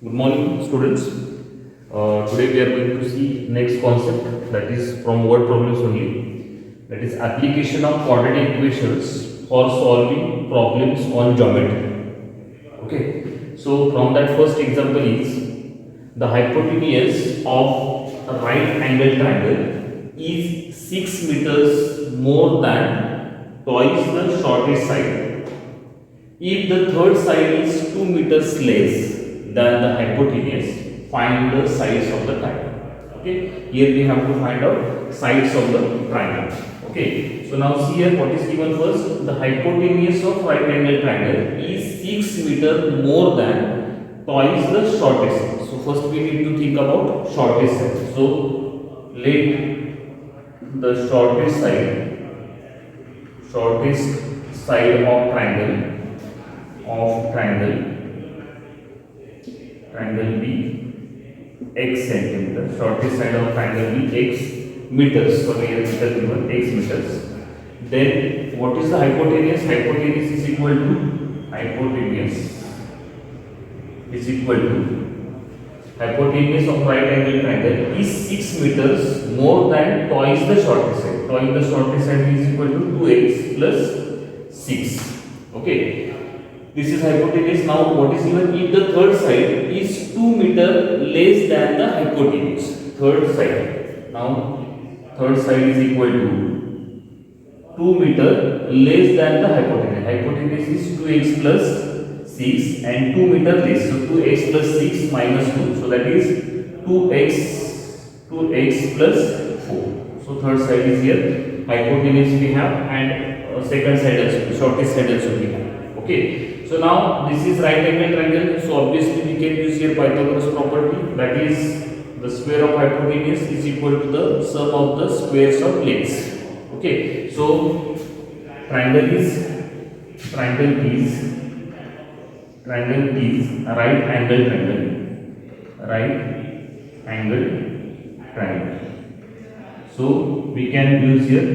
Good morning, students. Today we are going to see next concept, that is from word problems only. That is application of quadratic equations for solving problems on geometry. Okay. So from that first example is the hypotenuse of a right angle triangle is 6 meters more than twice the shortest side. If the third side is 2 meters less than the hypotenuse, find the sides of the triangle. Okay, here we have to find out sides of the triangle. Okay, so now see here what is given first. The hypotenuse of right angle triangle is 6 meter more than twice the shortest side. So first we need to think about shortest side. So let the shortest side of triangle be x centimeter. Shortest side of triangle be x meters. So here meter given x meters. Then what is the hypotenuse? Hypotenuse is equal to hypotenuse of right angle triangle is 6 meters more than twice the shortest side. Twice the shortest side is equal to 2x plus 6. Okay. This is hypotenuse. Now what is given? If the third side is 2 meter less than the hypotenuse. Third side. Now third side is equal to 2 meter less than the hypotenuse. Hypotenuse is 2x plus 6 and 2 meter less. So 2x plus 6 minus 2. So that is 2x plus 4. So third side is here. Hypotenuse we have and second side also, shortest side also we have. Okay. So now this is right angle triangle. So obviously we can use here Pythagoras property. That is the square of hypotenuse is equal to the sum of the squares of lengths. Okay. So triangle is right angle triangle. So we can use here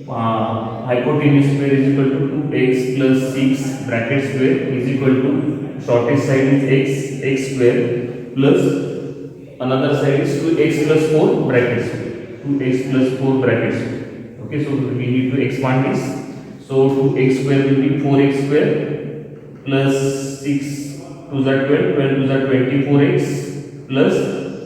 hypotenuse square is equal to 2x plus 6 bracket square is equal to shortest side is x square plus another side is 2x plus 4 bracket square. 2x plus 4 bracket square. Okay, so we need to expand this. So 2x square will be 4x square plus 6 to the 12, 12 to the 24x plus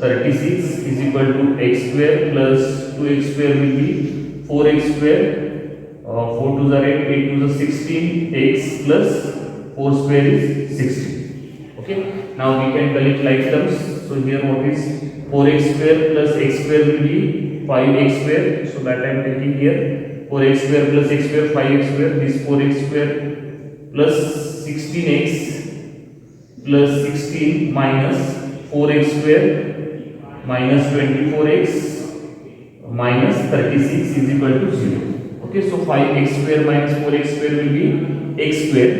36 is equal to x square plus 2x square will be 4x square, 4 to the 8 to the 16x plus 4 square is 16. Okay. Now we can collect like terms. So here what is 4x square plus x square will be 5x square. So that I am taking here 4x square plus x square 5x square. This 4x square plus 16x plus 16 minus 4x square minus 24x minus 36 is equal to 0. Okay, so 5x square minus 4x square will be x square.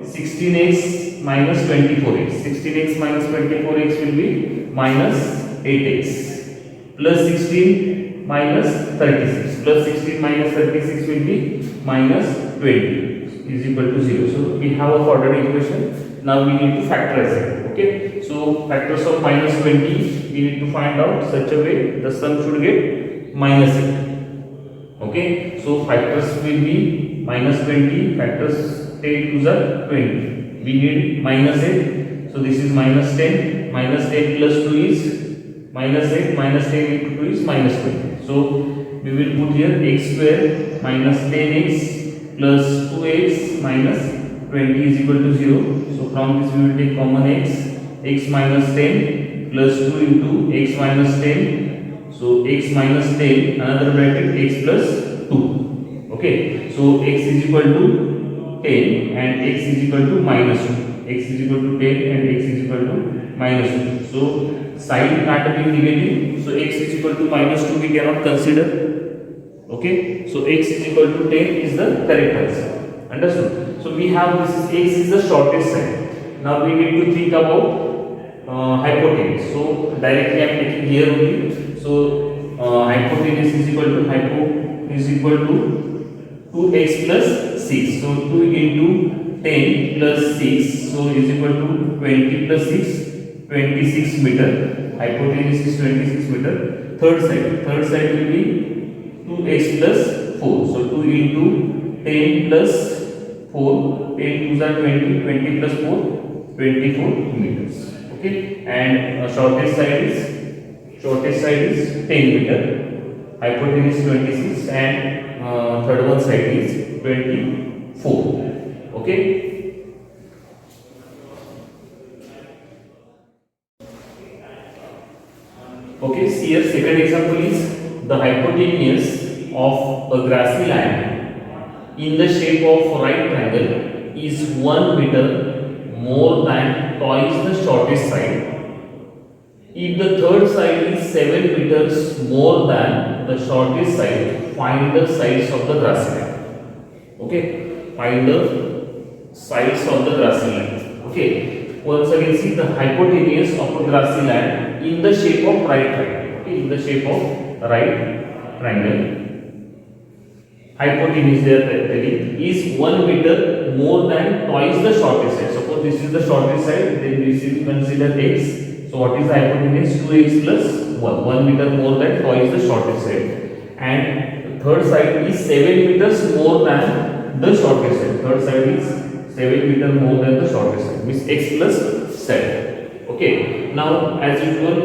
16x minus 24x. 16x minus 24x will be minus 8x. Plus 16 minus 36. Plus 16 minus 36 will be minus 20 is equal to 0. So we have a quadratic equation. Now we need to factorize it. Okay, so factors of minus 20 we need to find out such a way the sum should get minus 8. Okay, so factors will be minus 20, factors take to the 20. We need minus 8. So this is minus 10. Minus 10 plus 2 is minus 8. Minus 10 into 2 is minus 20. So we will put here x square minus 10x plus 2x minus 20 is equal to 0. So from this we will take common x minus 10 plus 2 into x minus 10. So x minus 10, another bracket x plus 2. Okay, so x is equal to 10 and x is equal to minus 2. X is equal to 10 and x is equal to minus 2. So sign can't be negative. So x is equal to minus 2 we cannot consider. Okay, so x is equal to 10 is the correct answer. Understood? So we have this is x is the shortest side. Now we need to think about hypotenuse. So directly I am taking here only. So hypotenuse is equal to 2x plus 6. So 2 into 10 plus 6. So is equal to 20 plus 6. 26 meter. Hypotenuse is 26 meter. Third side will be 2x plus 4. So 2 into 10 plus 4, 10 2s are 20, 20 plus 4, 24 meters. Okay, and shortest side is 10 meter. Hypotenuse 26 and third one side is 24. Okay. Okay, see here second example is the hypotenuse of a grassy land in the shape of right triangle is 1 meter more than twice the shortest side. If the third side is 7 meters more than the shortest side, find the sides of the grassy land. Okay, find the sides of the grassy land. Okay, once again see the hypotenuse of a grassy land in the shape of right triangle. Okay, in the shape of right triangle. Hypotenuse there is 1 meter more than twice the shortest side. Suppose this is the shortest side, then this is considered x. So what is the hypotenuse? 2x plus 1. 1 meter more than twice the shortest side. And the third side is 7 meters more than the shortest side. Third side is 7 meter more than the shortest side. Means x plus 7. Okay. Now as usual,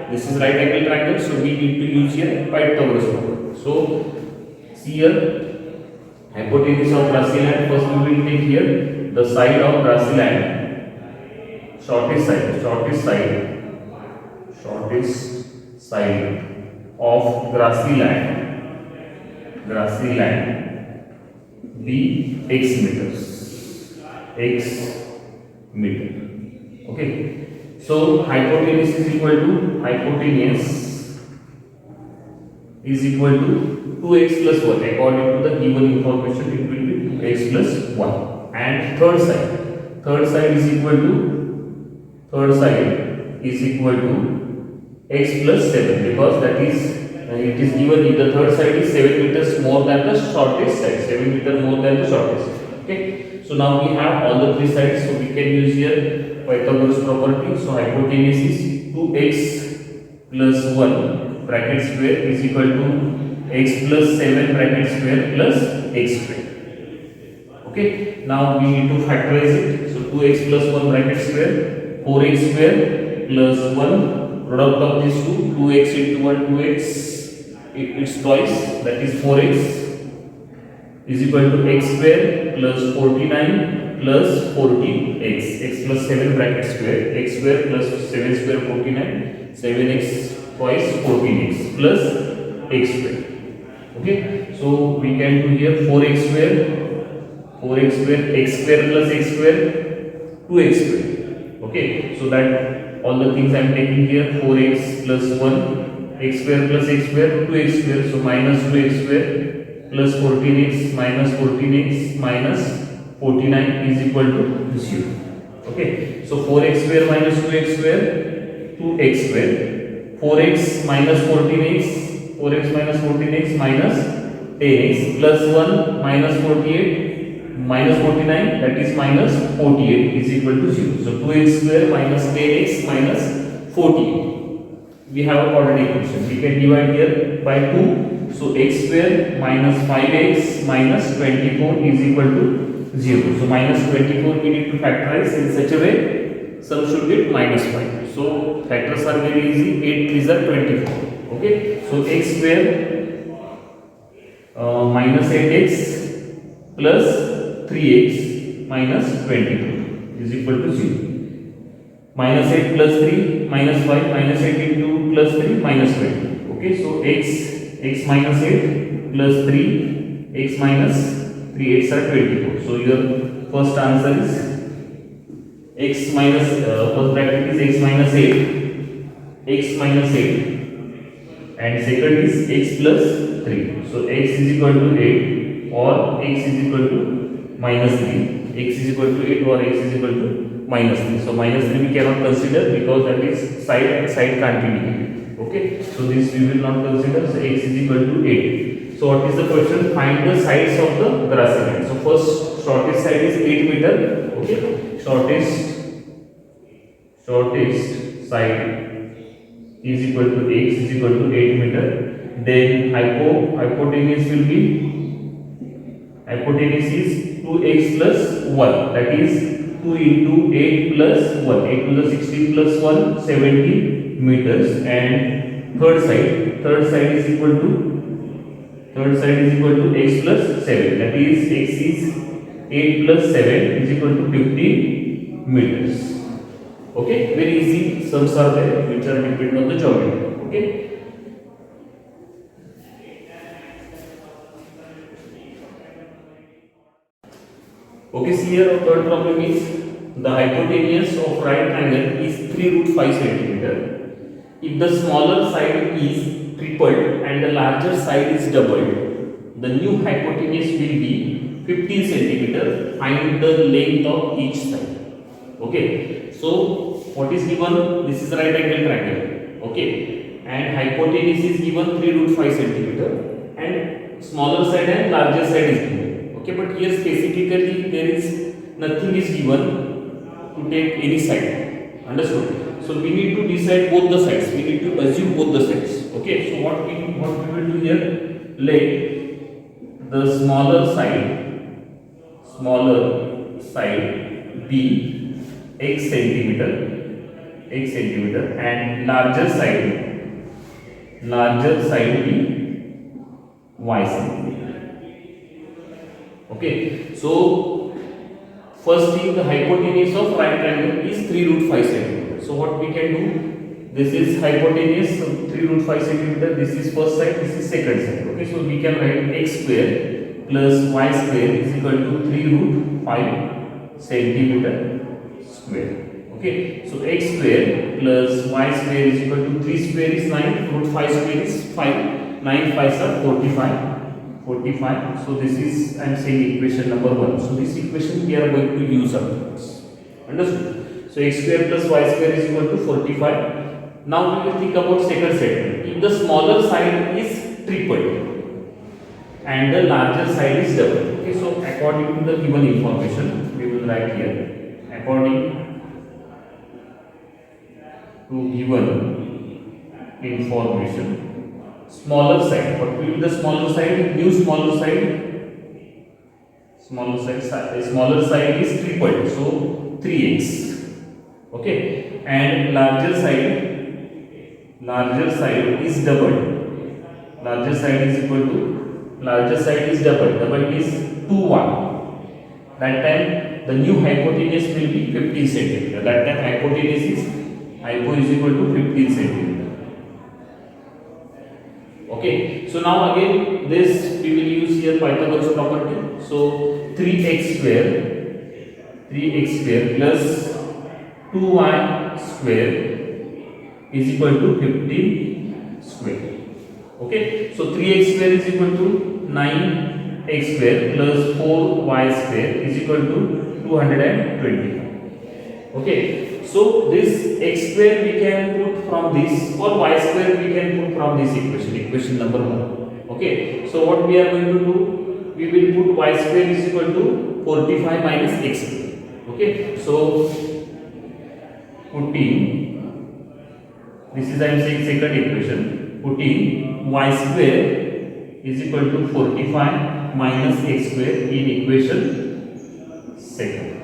this is right angle triangle. So we need to use here Pythagoras property. So see here hypotenuse of grassy land. First we will take here the side of grassy land. Shortest side of grassy land be x meter. Okay, so hypotenuse is equal to 2x plus 1. According to the given information, it will be 2x plus 1. And third side is equal to x plus 7, because that is it is given if the third side is 7 meters more than the shortest side. 7 meters more than the shortest side. Okay, so now we have all the three sides, so we can use here Pythagoras property. So hypotenuse is 2x plus 1 bracket square is equal to x plus 7 bracket square plus x square. Okay, now we need to factorize it. So 2x plus 1 bracket square, 4x square plus 1, product of these two, 2x into 1, 2x, it's twice, that is 4x is equal to x square plus 49 plus 14x, x plus 7 bracket square, x square plus 7 square 49, 7x twice 14x plus x square. Okay, so we can do here 4x square, x square plus x square, 2x square. Okay, so that all the things I am taking here, 4x plus 1, x square plus x square, 2x square, so minus 2x square plus 14x minus 14x minus 49 is equal to 0. Okay, so 4x square minus 2x square, 2x square, 4x minus 14x, 4x minus 14x minus 10x plus 1 minus 48 minus 49, that is minus 48 is equal to 0. So 2x square minus 10x minus 48. We have a quadratic equation. We can divide here by 2. So x square minus 5x minus 24 is equal to 0. So minus 24 we need to factorize in such a way sum should get minus 5. So factors are very easy. 8 3s are 24. Okay. So x square minus 8x plus 3x minus 22 is equal to 0. Minus 8 plus 3 minus 5 minus 8 into plus 3 minus 20. Okay, so x minus 8 plus 3 x minus 3 x are 24. So your first answer is x minus first bracket is x minus 8 and second is x plus 3. So x is equal to 8 or x is equal to minus 3. X is equal to 8 or x is equal to minus 3. So minus 3 we cannot consider because that is side and side can't be negative. Okay, so this we will not consider. So x is equal to 8. So what is the question? Find the sides of the grassy line. So first shortest side is 8 meter. Okay, shortest side is equal to x is equal to 8 meter. Then hypotenuse will be, hypotenuse is 2x plus 1, that is 2 into 8 plus 1, 8 to the 16 plus 1, 70 meters. And third side is equal to, x plus 7, that is x is 8 plus 7 is equal to 15 meters. Okay, very easy sums are there which are dependent on the geometry. Okay, okay, see here our third problem is the hypotenuse of right triangle is 3 root 5 centimeter. If the smaller side is tripled and the larger side is doubled, the new hypotenuse will be 15 centimeter. Find the length of each side. Okay, so what is given? This is right angle triangle. Okay, and hypotenuse is given 3 root 5 centimeter, and smaller side and larger side is given. Okay, but here specifically there is nothing is given to take any side. Understood? So we need to decide both the sides. We need to assume both the sides. Okay, so what we will do here? Let the smaller side be x centimeter, and larger side be y centimeter. Okay, so first thing, the hypotenuse of right triangle is 3 root 5 centimeter. So what we can do? This is hypotenuse, so 3 root 5 centimeter. This is first side, this is second side. Okay, so we can write x square plus y square is equal to 3 root 5 centimeter square. Okay, so x square plus y square is equal to 3 square is 9, root 5 square is 5, 9 5s are 45. So this is, I am saying, equation number 1. So this equation we are going to use afterwards. Understood? So x square plus y square is equal to 45. Now we will think about second statement. If the smaller side is tripled and the larger side is doubled. Okay, so according to the given information, we will write here. According to given information, smaller side, what will be the smaller side? New smaller side. Smaller side is tripled, so 3x. Okay, and larger side is doubled. Larger side is equal to, double is 2 1. That time the new hypotenuse will be 15 centimeter. That time hypo is equal to 15 centimeter. Okay, so now again this we will use here Pythagoras property. So 3x square plus 2y square is equal to 15 square. Okay, so 3x square is equal to 9x square plus 4y square is equal to 225. Okay, so this x square we can put from this, or y square we can put from this equation number 1. Okay, so what we are going to do? We will put y square is equal to 45 minus x square. Okay, so putting, this is I am saying second equation, putting y square is equal to 45 minus x square in equation second.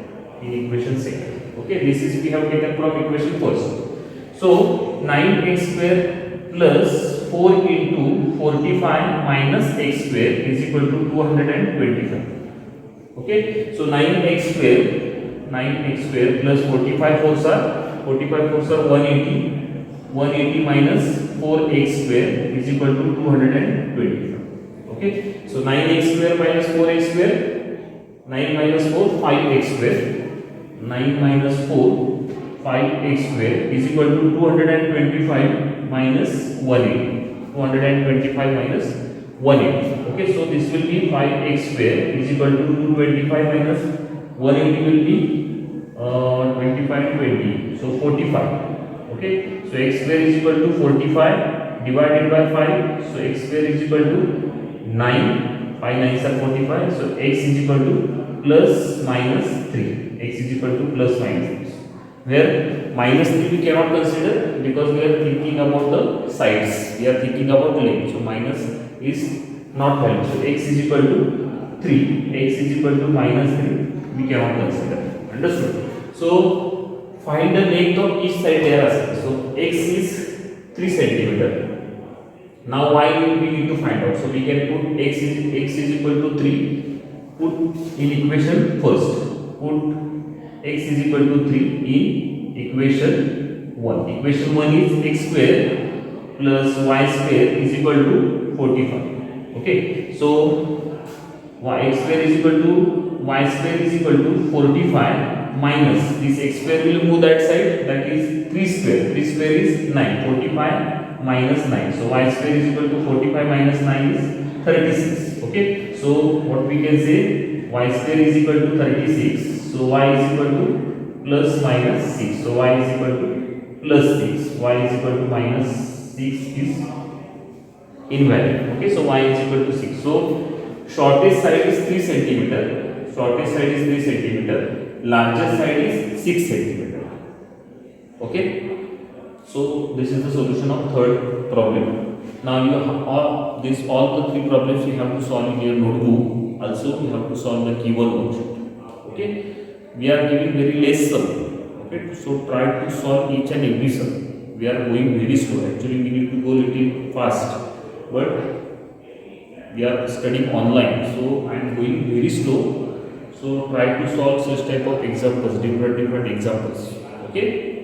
Okay, this is we have taken from equation first. So 9x square plus 4 into 45 minus x square is equal to 225. Okay, so 9x square plus 45 fours are 180. 180 minus 4x square is equal to 225. Okay, so 9x square minus 4x square, 9 minus 4 5x square. 9 minus 4 5x square is equal to 225 minus 180. 225 minus 180. Okay, so this will be 5x square is equal to 225 minus 180 will be 25 20, so 45. Okay, so x square is equal to 45 divided by 5, so x square is equal to 9, 5 9s are 45, so x is equal to plus minus 3, x is equal to plus minus 3. where minus 3 we cannot consider because we are thinking about the sides, we are thinking about length, so minus is not valid. So x is equal to 3, x is equal to minus 3 we cannot consider. Understood? So find the length of each side they are asking. So x is 3 centimeter. Now y we need to find out. So we can put x is equal to 3, put in equation first, put x is equal to 3 in equation 1. Equation 1 is x square plus y square is equal to 45. Okay, so x square is equal to y square is equal to 45 minus this x square will move that side, that is 3 square. 3 square is 9. 45 minus 9. So y square is equal to 45 minus 9 is 36. Okay, so what we can say, y square is equal to 36. So y is equal to plus minus 6. So y is equal to plus 6. Y is equal to minus 6 is invalid. Okay, so y is equal to 6. So shortest side is 3 centimeter. Shortest side is 3 centimeter. Largest side is 6 centimeter. Okay. So this is the solution of third problem. Now you have all the three problems you have to solve in your notebook. Also you have to solve the keyword worksheet. Okay. We are giving very less sum. Okay. So try to solve each and every sum. We are going very slow. Actually we need to go little fast, but we are studying online, so I am going very slow. So try to solve such type of examples, different examples. Okay.